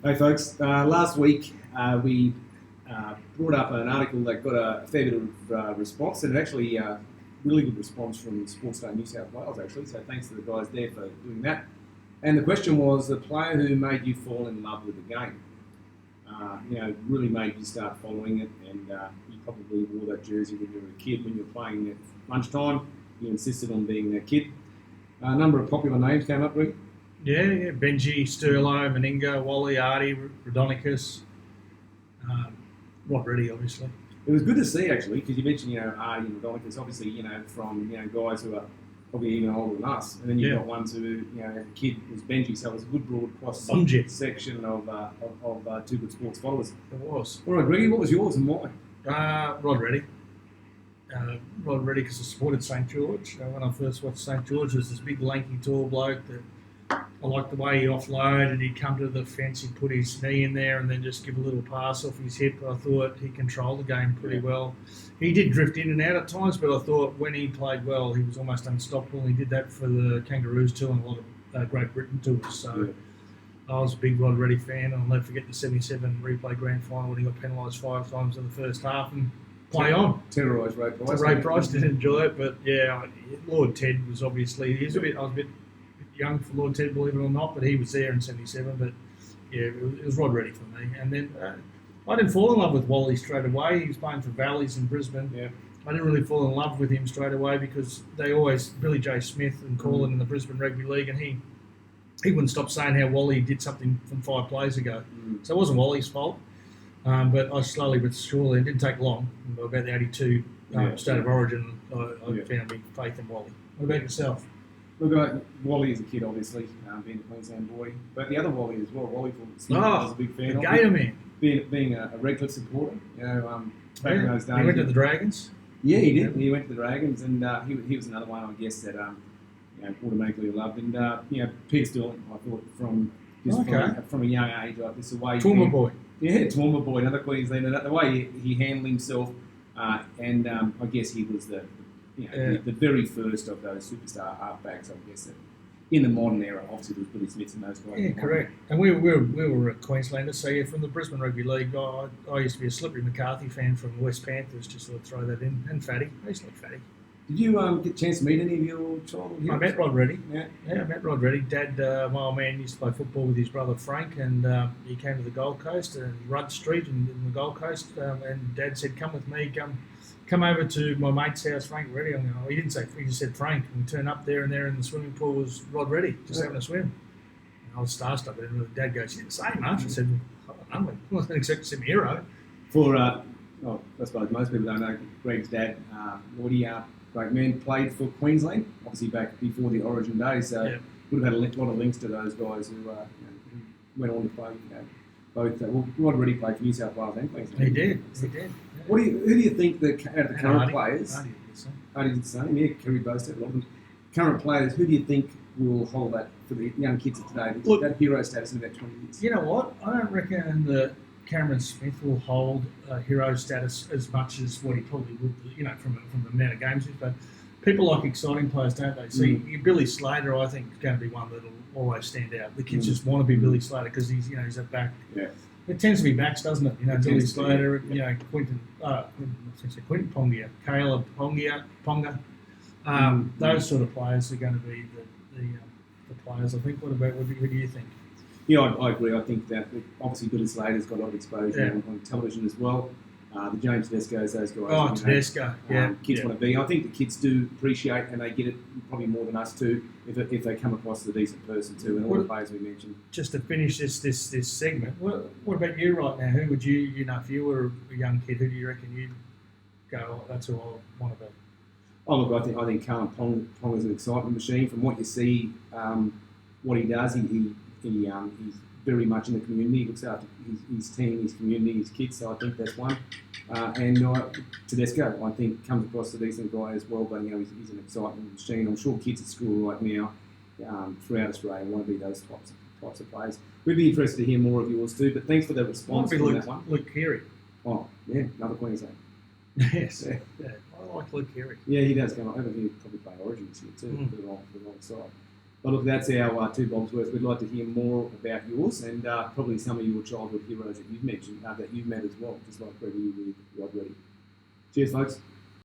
Hey folks, last week we brought up an article that got a fair bit of response, and actually really good response from Sports Day New South Wales actually, so thanks to the guys there for doing that. And the question was, the player who made you fall in love with the game. Really made you start following it, and you probably wore that jersey when you were a kid, when you were playing at lunchtime, you insisted on being that kid. A number of popular names came up, Rick. Yeah. Benji, Sterlo, Meninga, Wally, Artie, Rodonicus, Rod Reddy, obviously. It was good to see actually, because you mentioned Artie and Rodonicus, obviously from guys who are probably even older than us, and then you've got ones who as a kid was Benji, so it was a good broad cross section of two good sports followers. It was. All right, Greggy, what was yours and why? Rod Reddy. Rod Reddy, because I supported St George. When I first watched St George, there was this big lanky tall bloke that I liked the way he offloaded. He'd come to the fence, he'd put his knee in there and then just give a little pass off his hip. I thought he controlled the game pretty well. He did drift in and out at times, but I thought when he played well, he was almost unstoppable. He did that for the Kangaroos too and a lot of Great Britain tours. So I was a big Rod Reddy fan, and I'll never forget the 77 replay grand final when he got penalised 5 times in the first half and play on. Terrorised Ray Price. Ray Price didn't enjoy it, but Lord Ted was obviously, I was a bit young for Lord Ted, believe it or not, but he was there in 77. But it was Rod Reddy for me. And then I didn't fall in love with Wally straight away. He was playing for Valleys in Brisbane. Yeah. I didn't really fall in love with him straight away because they always, Billy J. Smith and Corlin in the Brisbane Rugby League, and he wouldn't stop saying how Wally did something from 5 plays ago. So it wasn't Wally's fault. But I slowly but surely, it didn't take long, about the 82 State of Origin, I found me faith in Wally. What about yourself? Look, Wally as a kid, obviously, being a Queensland boy, but the other Wally as well. Wally Smith was a big fan of Gator man. Being a regular supporter, back in those days. He went to the Dragons? Yeah, he did. He went to the Dragons, and he was another one, I guess, that automatically loved. And Peter Sterling, I thought, from a young age, this way. Toowoomba boy. Yeah, Toowoomba boy, another Queenslander. The way he handled himself, and I guess he was the very first of those superstar halfbacks, I guess, in the modern era. Obviously, there was Billy Smith and those guys. Yeah, correct. And we were Queenslanders, so from the Brisbane Rugby League, I used to be a Slippery McCarthy fan from West Panthers, just to throw that in, and Fatty. I used to like Fatty. Did you get a chance to meet any of your childhood heroes? I met Rod Reddy. Yeah, I met Rod Reddy. Dad, my old man, used to play football with his brother Frank, and he came to the Gold Coast and Rudd Street in the Gold Coast, and Dad said, "Come with me, come over to my mate's house, Frank Reddy." He didn't say, he just said Frank. And we turned up there, and there in the swimming pool was Rod Reddy, just having a swim. And I was starstruck. And Dad goes, "You're the same, aren't you?" I said, "I wasn't expecting to see my hero." I suppose most people don't know, Greg's dad, Lordy, great man, played for Queensland, obviously back before the Origin days, so would have had a lot of links to those guys who went on to play, both. Rod Reddy played for New South Wales and Queensland. He did. Who do you think the current players? Artie did the same. Yeah, Kerry Bostad, a lot of them. Current players, who do you think will hold that for the young kids of today? That hero status in about 20 years. You know what? I don't reckon that Cameron Smith will hold hero status as much as what he probably would, from the amount of games. But people like exciting players, don't they? See, Billy Slater, I think, is going to be one that'll always stand out. The kids just want to be Billy Slater because he's a back. Yeah. It tends to be backs, doesn't it? Billy Slater, Quinton Ponga, Caleb Ponga. Those sort of players are going to be the players, I think. What do you think? Yeah, I agree. I think that obviously Billy Slater's got a lot of exposure on television as well. The James Tedesco's, those guys. Oh, Tedesco, kids want to be. I think the kids do appreciate, and they get it probably more than us too, if they come across as a decent person too, and all the players we mentioned. Just to finish this segment, what about you right now? Who would you, if you were a young kid, who do you reckon you'd go, that's who I want to be? Oh, look, I think Carlin Pong is an excitement machine. From what you see, what he does, he's very much in the community. He looks after his team, his community, his kids. So I think that's one. And Tedesco, I think, comes across a decent guy as well. But he's an excitement machine. I'm sure kids at school right now, throughout Australia, want to be those types of players. We'd be interested to hear more of yours too. But thanks for the response on that one. Luke Keary. Oh yeah, another Queensland. Yes. Yeah. I like Luke Keary. Yeah, he does come up. I think he'll probably play Origin this year too, for the wrong side. But look, that's our two bobs worth. We'd like to hear more about yours and probably some of your childhood heroes that you've mentioned, that you've met as well, just like Freddie with Rod Reddy. Cheers, folks.